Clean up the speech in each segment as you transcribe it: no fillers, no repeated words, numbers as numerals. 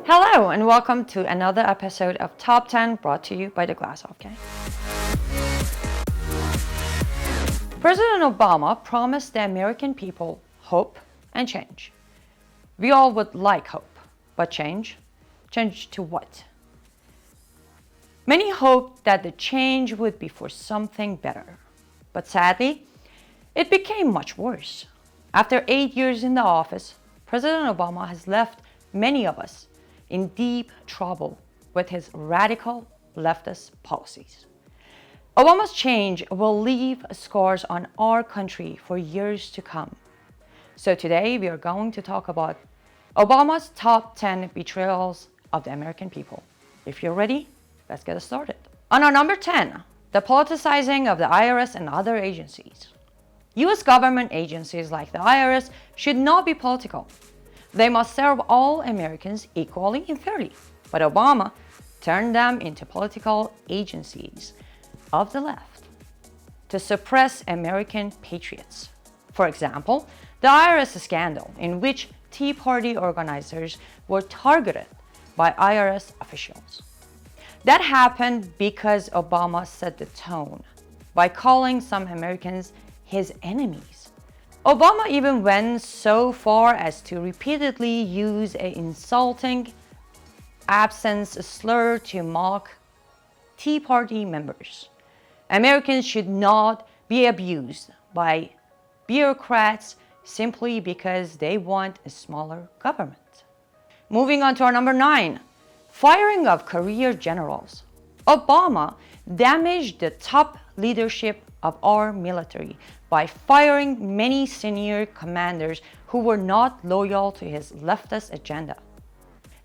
Hello and welcome to another episode of Top 10 brought to you by the Glazov Gang. President Obama promised the American people hope and change. We all would like hope, but change? Change to what? Many hoped that the change would be for something better, but sadly, it became much worse. After 8 years in the office, President Obama has left many of us in deep trouble with his radical leftist policies. Obama's change will leave scars on our country for years to come. So today we are going to talk about Obama's top 10 betrayals of the American people. If you're ready, let's get started. On our number 10, the politicizing of the IRS and other agencies. US government agencies like the IRS should not be political. They must serve all Americans equally and fairly. But Obama turned them into political agencies of the left to suppress American patriots. For example, the IRS scandal in which Tea Party organizers were targeted by IRS officials. That happened because Obama set the tone by calling some Americans his enemies. Obama even went so far as to repeatedly use an insulting absence slur to mock Tea Party members. Americans should not be abused by bureaucrats simply because they want a smaller government. Moving on to our number 9, firing of career generals. Obama damaged the top leadership of our military by firing many senior commanders who were not loyal to his leftist agenda.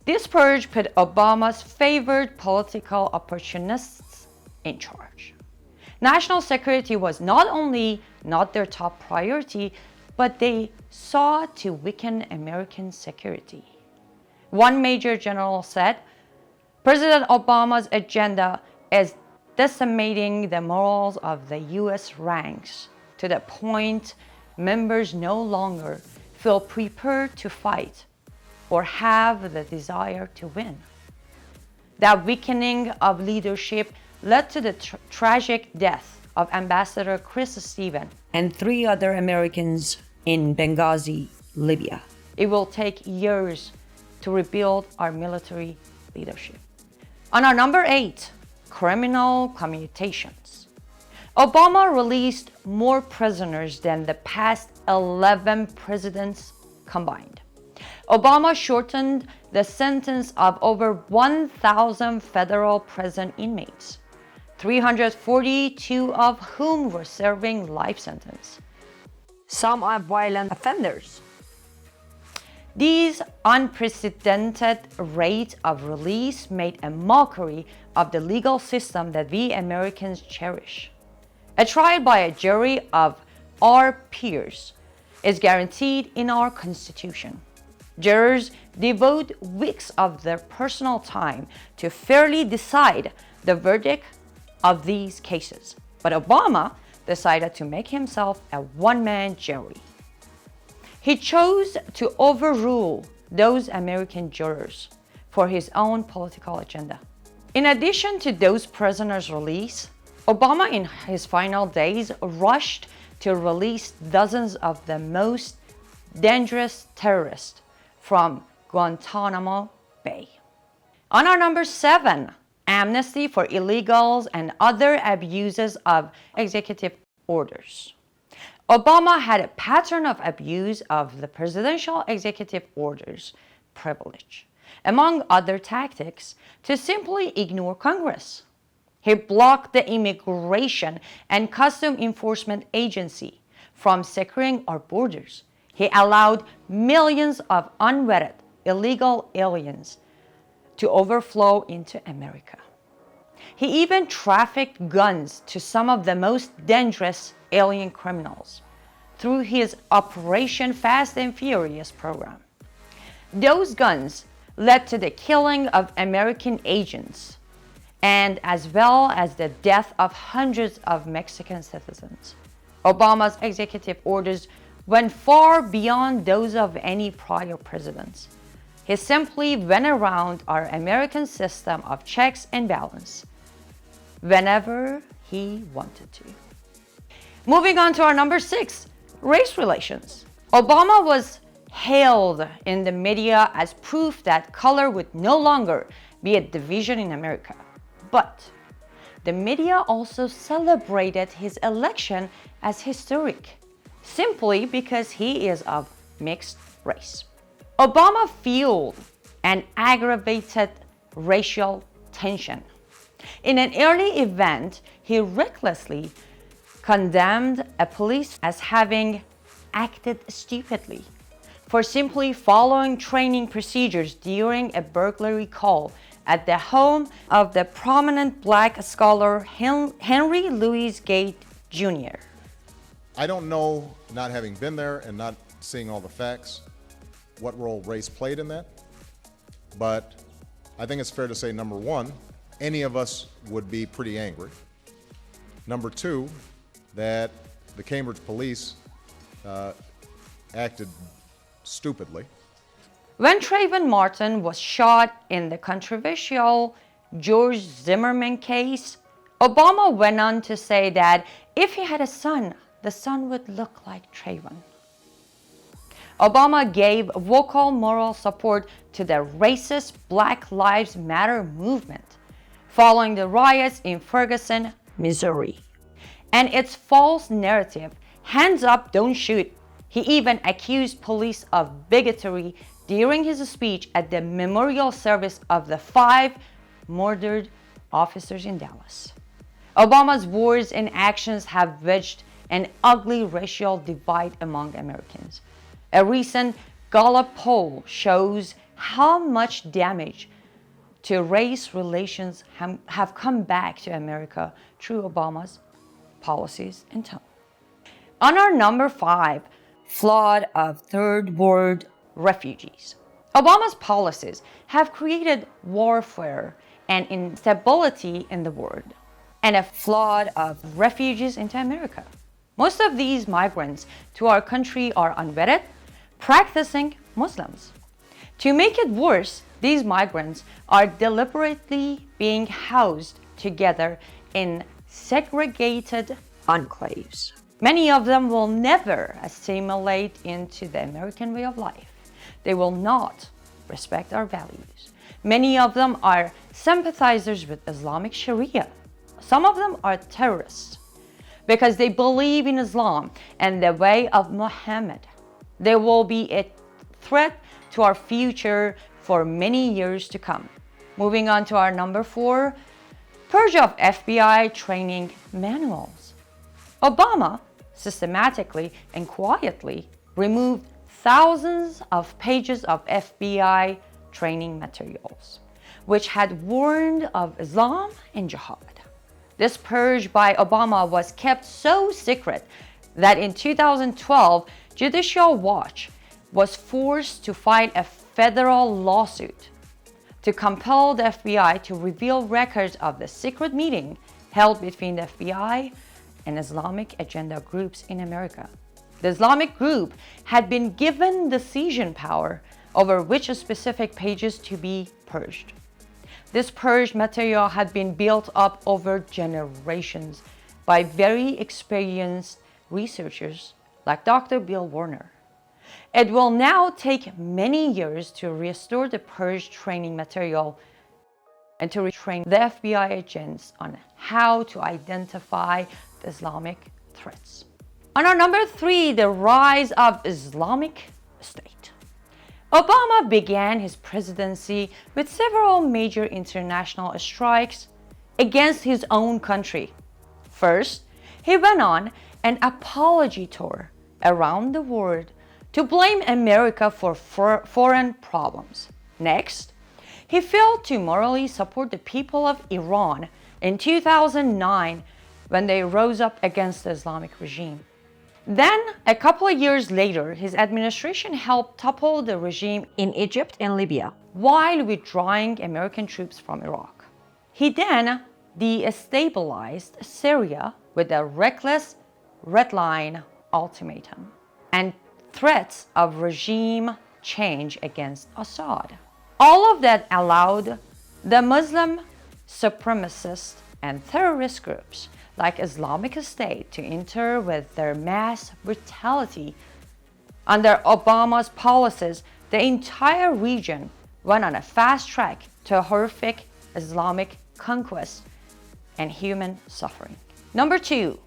This purge put Obama's favored political opportunists in charge. National security was not only not their top priority, but they sought to weaken American security. One major general said, President Obama's agenda is decimating the morals of the US ranks to the point members no longer feel prepared to fight or have the desire to win. That weakening of leadership led to the tragic death of Ambassador Chris Stevens and 3 other Americans in Benghazi, Libya. It will take years to rebuild our military leadership. On our number 8, criminal commutations. Obama released more prisoners than the past 11 presidents combined. Obama shortened the sentence of over 1,000 federal prison inmates, 342 of whom were serving life sentence. Some are violent offenders. These unprecedented rate of release made a mockery of the legal system that we Americans cherish. A trial by a jury of our peers is guaranteed in our Constitution. Jurors devote weeks of their personal time to fairly decide the verdict of these cases. But Obama decided to make himself a one-man jury. He chose to overrule those American jurors for his own political agenda. In addition to those prisoners' release, Obama in his final days rushed to release dozens of the most dangerous terrorists from Guantanamo Bay. On our number 7, Amnesty for illegals and other abuses of executive orders. Obama had a pattern of abuse of the presidential executive orders privilege, among other tactics, to simply ignore Congress. He blocked the Immigration and Customs Enforcement Agency from securing our borders. He allowed millions of unvetted illegal aliens to overflow into America. He even trafficked guns to some of the most dangerous alien criminals through his Operation Fast and Furious program. Those guns led to the killing of American agents and as well as the death of hundreds of Mexican citizens. Obama's executive orders went far beyond those of any prior presidents. He simply went around our American system of checks and balance whenever he wanted to. Moving on to our number 6, race relations. Obama was hailed in the media as proof that color would no longer be a division in America. But the media also celebrated his election as historic, simply because he is of mixed race. Obama fueled and aggravated racial tension. In an early event, he recklessly condemned a police as having acted stupidly for simply following training procedures during a burglary call at the home of the prominent black scholar Henry Louis Gates Jr. I don't know, not having been there and not seeing all the facts, what role race played in that, but I think it's fair to say, number one, any of us would be pretty angry. Number two, that the Cambridge police acted stupidly. When Trayvon Martin was shot in the controversial George Zimmerman case, Obama went on to say that if he had a son, the son would look like Trayvon. Obama gave vocal moral support to the racist Black Lives Matter movement following the riots in Ferguson, Missouri, and its false narrative, hands up, don't shoot. He even accused police of bigotry during his speech at the memorial service of the 5 murdered officers in Dallas. Obama's words and actions have wedged an ugly racial divide among Americans. A recent Gallup poll shows how much damage to race relations have come back to America through Obama's policies and tone. On our number 5, flood of third world refugees. Obama's policies have created warfare and instability in the world, and a flood of refugees into America. Most of these migrants to our country are unvetted, practicing Muslims. To make it worse, these migrants are deliberately being housed together in segregated enclaves. Many of them will never assimilate into the American way of life. They will not respect our values. Many of them are sympathizers with Islamic Sharia. Some of them are terrorists because they believe in Islam and the way of Muhammad. They will be a threat to our future for many years to come. Moving on to our number 4, purge of FBI training manuals. Obama systematically and quietly removed thousands of pages of FBI training materials, which had warned of Islam and jihad. This purge by Obama was kept so secret that in 2012, Judicial Watch was forced to file a federal lawsuit to compel the FBI to reveal records of the secret meeting held between the FBI and Islamic agenda groups in America. The Islamic group had been given decision power over which specific pages to be purged. This purged material had been built up over generations by very experienced researchers like Dr. Bill Warner. It will now take many years to restore the purged training material and to retrain the FBI agents on how to identify the Islamic threats. On our number 3, the rise of Islamic State. Obama began his presidency with several major international strikes against his own country. First, he went on an apology tour around the world to blame America for foreign problems. Next, he failed to morally support the people of Iran in 2009 when they rose up against the Islamic regime. Then, a couple of years later, his administration helped topple the regime in Egypt and Libya while withdrawing American troops from Iraq. He then destabilized Syria with a reckless red line ultimatum and threats of regime change against Assad. All of that allowed the Muslim supremacist and terrorist groups like Islamic State to enter with their mass brutality. Under Obama's policies, the entire region went on a fast track to horrific Islamic conquest and human suffering. Number 2,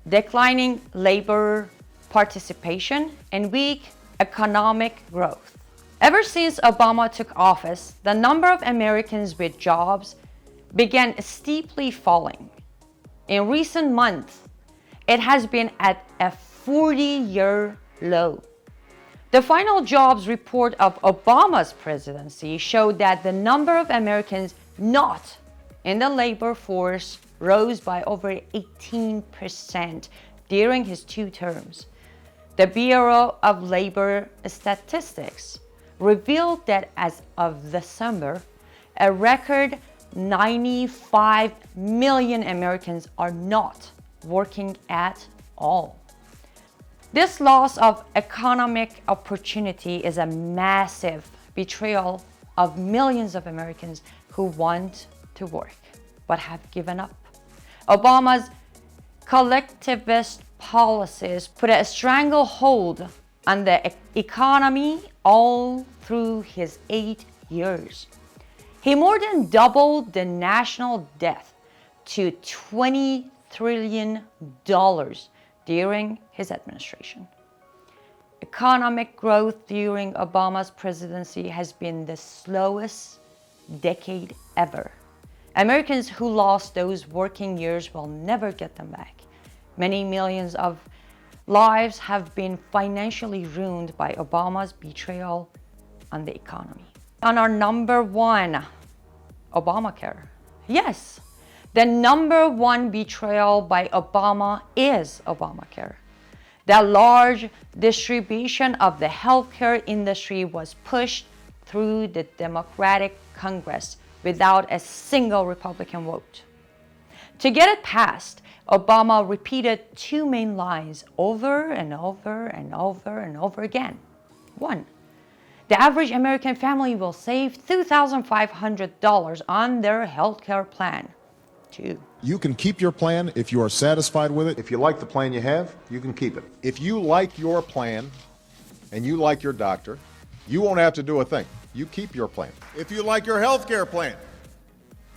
declining labor participation and weak economic growth. Ever since Obama took office, the number of Americans with jobs began steeply falling. In recent months, it has been at a 40-year low. The final jobs report of Obama's presidency showed that the number of Americans not in the labor force rose by over 18% during his 2 terms. The Bureau of Labor Statistics revealed that as of December, a record 95 million Americans are not working at all. This loss of economic opportunity is a massive betrayal of millions of Americans who want to work but have given up. Obama's collectivist policies put a stranglehold on the economy all through his 8 years. He more than doubled the national debt to $20 trillion during his administration. Economic growth during Obama's presidency has been the slowest decade ever. Americans who lost those working years will never get them back. Many millions of lives have been financially ruined by Obama's betrayal on the economy. On our number 1, Obamacare. Yes, the number 1 betrayal by Obama is Obamacare. The large distribution of the healthcare industry was pushed through the Democratic Congress without a single Republican vote. To get it passed, Obama repeated 2 main lines over and over and over and over again. 1, the average American family will save $2,500 on their healthcare plan. 2, You can keep your plan if you are satisfied with it. If you like the plan you have, you can keep it. If you like your plan and you like your doctor, you won't have to do a thing. You keep your plan. If you like your health care plan,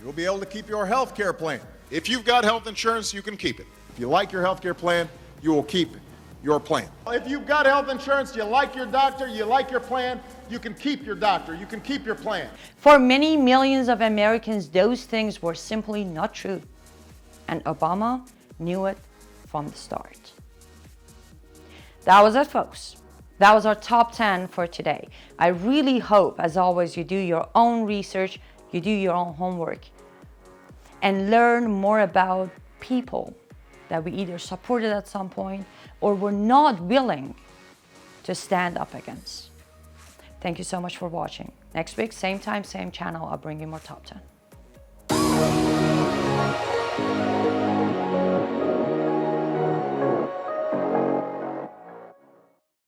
you'll be able to keep your health care plan. If you've got health insurance, you can keep it. If you like your health care plan, you will keep your plan. If you've got health insurance, you like your doctor, you like your plan, you can keep your doctor, you can keep your plan. For many millions of Americans, those things were simply not true. And Obama knew it from the start. That was it, folks. That was our top 10 for today. I really hope, as always, you do your own research, you do your own homework, and learn more about people that we either supported at some point or were not willing to stand up against. Thank you so much for watching. Next week, same time, same channel, I'll bring you more top 10.